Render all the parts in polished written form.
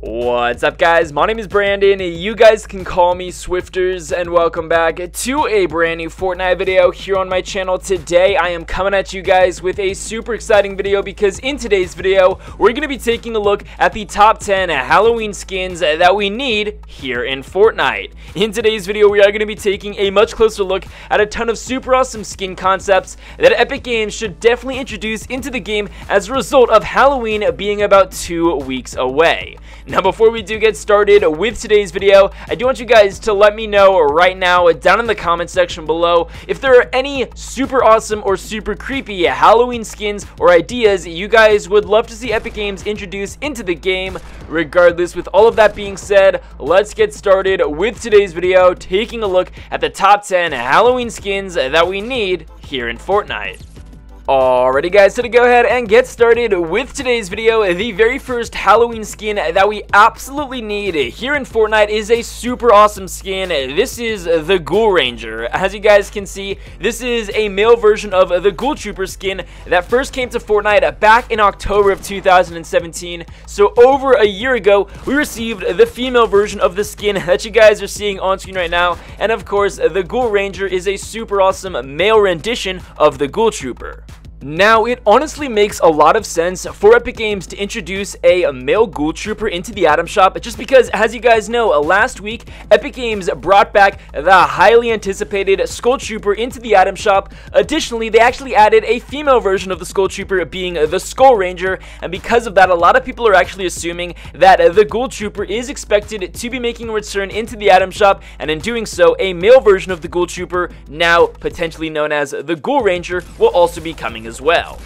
What's up, guys? My name is Brandon. You guys can call me Swifterrs, and welcome back to a brand new Fortnite video here on my channel. Today I am coming at you guys with a super exciting video because in today's video we're going to be taking a look at the top 10 Halloween skins that we need here in Fortnite. In today's video we are going to be taking a much closer look at a ton of super awesome skin concepts that Epic Games should definitely introduce into the game as a result of Halloween being about 2 weeks away. Now, before we do get started with today's video, I do want you guys to let me know right now down in the comment section below if there are any super awesome or super creepy Halloween skins or ideas you guys would love to see Epic Games introduce into the game. Regardless, with all of that being said, let's get started with today's video, taking a look at the top 10 Halloween skins that we need here in Fortnite. Alrighty guys, so to go ahead and get started with today's video, the very first Halloween skin that we absolutely need here in Fortnite is a super awesome skin. This is the Ghoul Ranger. As you guys can see, this is a male version of the Ghoul Trooper skin that first came to Fortnite back in October of 2017. So over a year ago, we received the female version of the skin that you guys are seeing on screen right now. And of course, the Ghoul Ranger is a super awesome male rendition of the Ghoul Trooper. Now, it honestly makes a lot of sense for Epic Games to introduce a male Ghoul Trooper into the item shop, just because, as you guys know, last week, Epic Games brought back the highly anticipated Skull Trooper into the item shop. Additionally, they actually added a female version of the Skull Trooper, being the Skull Ranger, and because of that, a lot of people are actually assuming that the Ghoul Trooper is expected to be making a return into the item shop, and in doing so, a male version of the Ghoul Trooper, now potentially known as the Ghoul Ranger, will also be coming as well.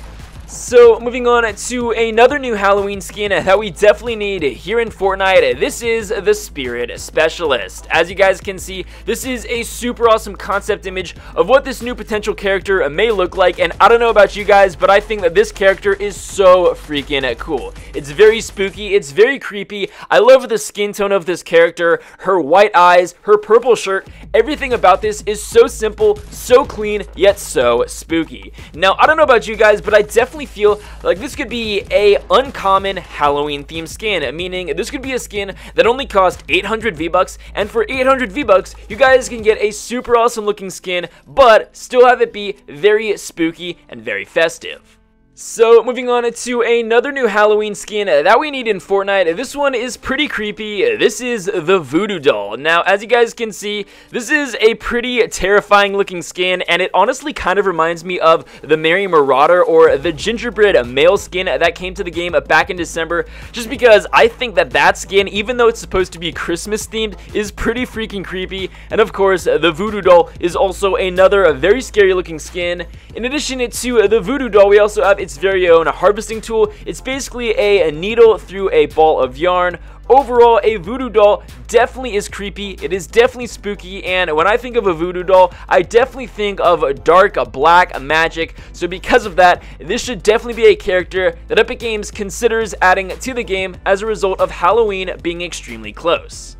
So, moving on to another new Halloween skin that we definitely need here in Fortnite. This is the Spirit Specialist. As you guys can see, this is a super awesome concept image of what this new potential character may look like, and I don't know about you guys, but I think that this character is so freaking cool. It's very spooky, it's very creepy. I love the skin tone of this character, her white eyes, her purple shirt. Everything about this is so simple, so clean, yet so spooky. Now, I don't know about you guys, but I definitely feel like this could be a uncommon Halloween themed skin, meaning this could be a skin that only costs 800 V-Bucks, and for 800 V-Bucks, you guys can get a super awesome looking skin, but still have it be very spooky and very festive. So, moving on to another new Halloween skin that we need in Fortnite. This one is pretty creepy. This is the Voodoo Doll. Now, as you guys can see, this is a pretty terrifying looking skin, and it honestly kind of reminds me of the Merry Marauder or the gingerbread male skin that came to the game back in December, just because I think that that skin, even though it's supposed to be Christmas themed, is pretty freaking creepy. And of course, the Voodoo Doll is also another very scary looking skin. In addition to the Voodoo Doll, we also have its very own harvesting tool. It's basically a needle through a ball of yarn. Overall, a Voodoo Doll definitely is creepy, it is definitely spooky, and when I think of a Voodoo Doll, I definitely think of dark black magic. So because of that, this should definitely be a character that Epic Games considers adding to the game as a result of Halloween being extremely close.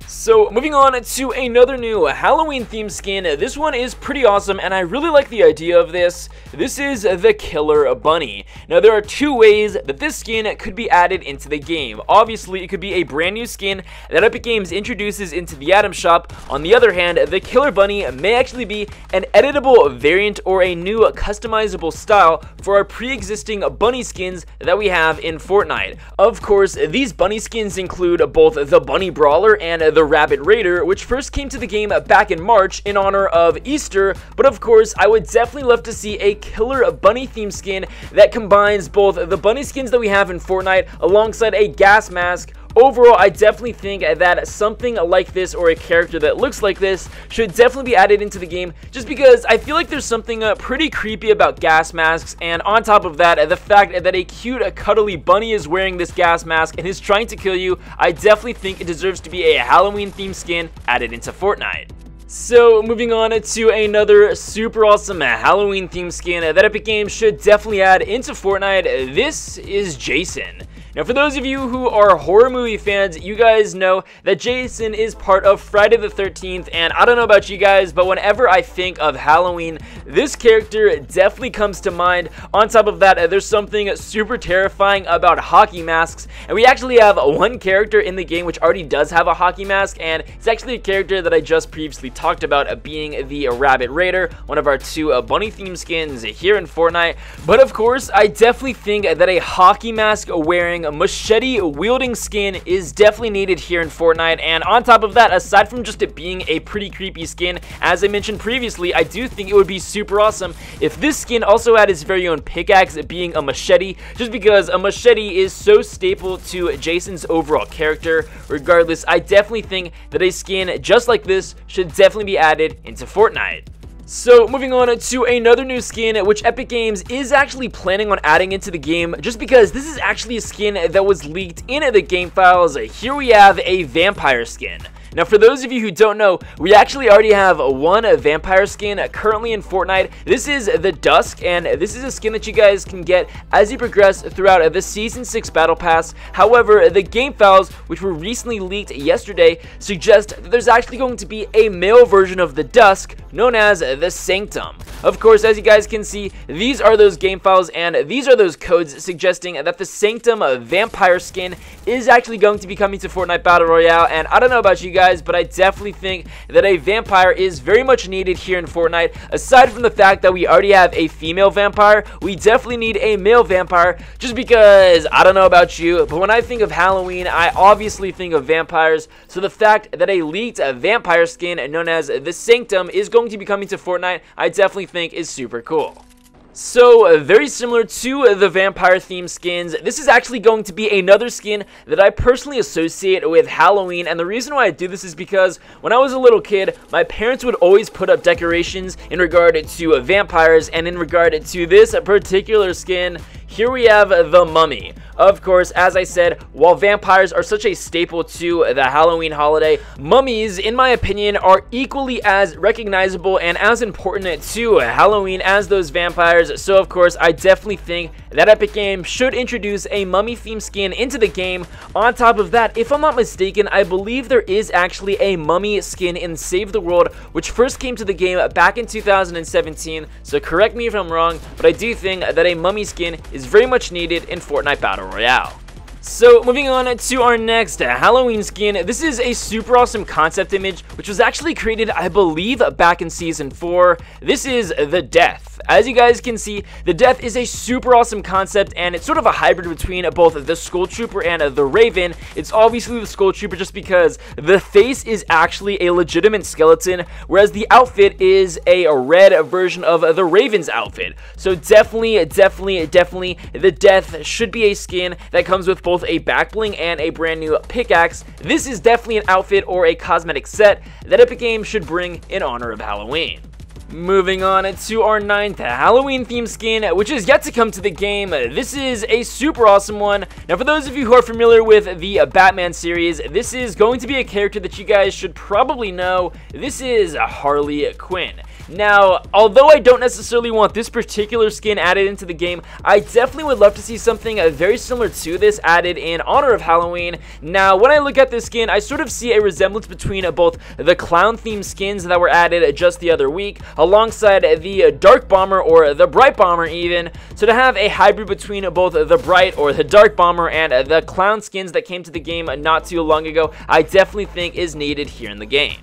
So, moving on to another new Halloween themed skin. This one is pretty awesome, and I really like the idea of this. This is the Killer Bunny. Now, there are two ways that this skin could be added into the game. Obviously, it could be a brand new skin that Epic Games introduces into the item shop. On the other hand, the Killer Bunny may actually be an editable variant or a new customizable style for our pre-existing bunny skins that we have in Fortnite. Of course, these bunny skins include both the Bunny Brawler and the Rabbit Raider, which first came to the game back in March in honor of Easter, but of course I would definitely love to see a killer bunny themed skin that combines both the bunny skins that we have in Fortnite alongside a gas mask. Overall, I definitely think that something like this or a character that looks like this should definitely be added into the game, just because I feel like there's something pretty creepy about gas masks, and on top of that, the fact that a cute cuddly bunny is wearing this gas mask and is trying to kill you, I definitely think it deserves to be a Halloween themed skin added into Fortnite. So, moving on to another super awesome Halloween themed skin that Epic Games should definitely add into Fortnite. This is Jason. Now, for those of you who are horror movie fans, you guys know that Jason is part of Friday the 13th, and I don't know about you guys, but whenever I think of Halloween, this character definitely comes to mind. On top of that, there's something super terrifying about hockey masks, and we actually have one character in the game which already does have a hockey mask, and it's actually a character that I just previously talked about, being the Rabbit Raider, one of our two bunny themed skins here in Fortnite. But of course, I definitely think that a hockey mask wearing a machete wielding skin is definitely needed here in Fortnite. And on top of that, aside from just it being a pretty creepy skin, as I mentioned previously, I do think it would be super awesome if this skin also had its very own pickaxe being a machete, just because a machete is so staple to Jason's overall character. Regardless, I definitely think that a skin just like this should definitely be added into Fortnite. So moving on to another new skin, which Epic Games is actually planning on adding into the game, just because this is actually a skin that was leaked in the game files. Here we have a vampire skin. Now, for those of you who don't know, we actually already have one vampire skin currently in Fortnite. This is the Dusk, and this is a skin that you guys can get as you progress throughout the Season 6 Battle Pass. However, the game files, which were recently leaked yesterday, suggest that there's actually going to be a male version of the Dusk known as the Sanctum. Of course, as you guys can see, these are those game files, and these are those codes suggesting that the Sanctum vampire skin is actually going to be coming to Fortnite Battle Royale. And I don't know about you guys, but I definitely think that a vampire is very much needed here in Fortnite. Aside from the fact that we already have a female vampire, we definitely need a male vampire, just because I don't know about you, but when I think of Halloween, I obviously think of vampires. So the fact that a leaked vampire skin known as the Sanctum is going to be coming to Fortnite, I definitely think is super cool. So, very similar to the vampire theme skins, this is actually going to be another skin that I personally associate with Halloween, and the reason why I do this is because when I was a little kid, my parents would always put up decorations in regard to vampires, and in regard to this particular skin, here we have the Mummy. Of course, as I said, while vampires are such a staple to the Halloween holiday, mummies, in my opinion, are equally as recognizable and as important to Halloween as those vampires. So, of course, I definitely think that Epic Games should introduce a mummy themed skin into the game. On top of that, if I'm not mistaken, I believe there is actually a mummy skin in Save the World, which first came to the game back in 2017. So correct me if I'm wrong, but I do think that a mummy skin is very much needed in Fortnite Battle Royale. So, moving on to our next Halloween skin, this is a super awesome concept image, which was actually created, I believe, back in Season 4. This is the Death. As you guys can see, the Death is a super awesome concept, and it's sort of a hybrid between both the Skull Trooper and the Raven. It's obviously the Skull Trooper just because the face is actually a legitimate skeleton, whereas the outfit is a red version of the Raven's outfit. So definitely, the Death should be a skin that comes with both a back bling and a brand new pickaxe. This is definitely an outfit or a cosmetic set that Epic Games should bring in honor of Halloween. Moving on to our 9th Halloween theme skin, which is yet to come to the game. This is a super awesome one. Now, for those of you who are familiar with the Batman series, this is going to be a character that you guys should probably know. This is Harley Quinn. Now, although I don't necessarily want this particular skin added into the game, I definitely would love to see something very similar to this added in honor of Halloween. Now, when I look at this skin, I sort of see a resemblance between both the clown themed skins that were added just the other week, alongside the Dark Bomber or the Bright Bomber even. So to have a hybrid between both the Bright or the Dark Bomber and the clown skins that came to the game not too long ago, I definitely think is needed here in the game.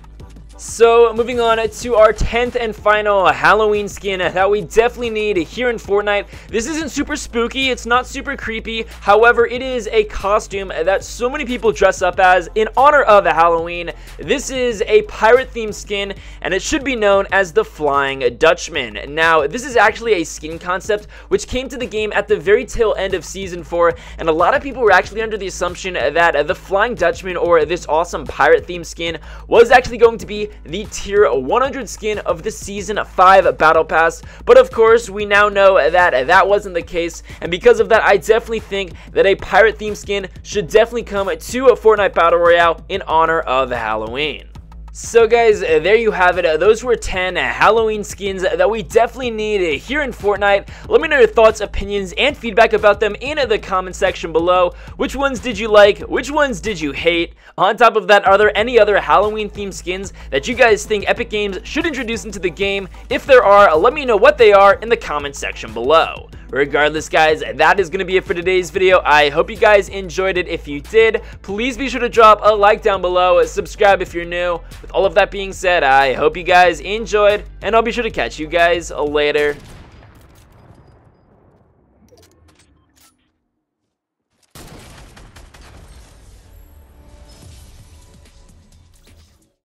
So, moving on to our 10th and final Halloween skin that we definitely need here in Fortnite. This isn't super spooky, it's not super creepy, however, it is a costume that so many people dress up as in honor of Halloween. This is a pirate-themed skin, and it should be known as the Flying Dutchman. Now, this is actually a skin concept which came to the game at the very tail end of Season 4, and a lot of people were actually under the assumption that the Flying Dutchman, or this awesome pirate-themed skin, was actually going to be the tier 100 skin of the Season 5 Battle Pass, but of course we now know that that wasn't the case, and because of that I definitely think that a pirate themed skin should definitely come to a Fortnite Battle Royale in honor of Halloween. So guys, there you have it. Those were 10 Halloween skins that we definitely need here in Fortnite. Let me know your thoughts, opinions, and feedback about them in the comment section below. Which ones did you like? Which ones did you hate? On top of that, are there any other Halloween themed skins that you guys think Epic Games should introduce into the game? If there are, let me know what they are in the comment section below. Regardless, guys, that is going to be it for today's video. I hope you guys enjoyed it. If you did, please be sure to drop a like down below, subscribe if you're new. With all of that being said, I hope you guys enjoyed, and I'll be sure to catch you guys later.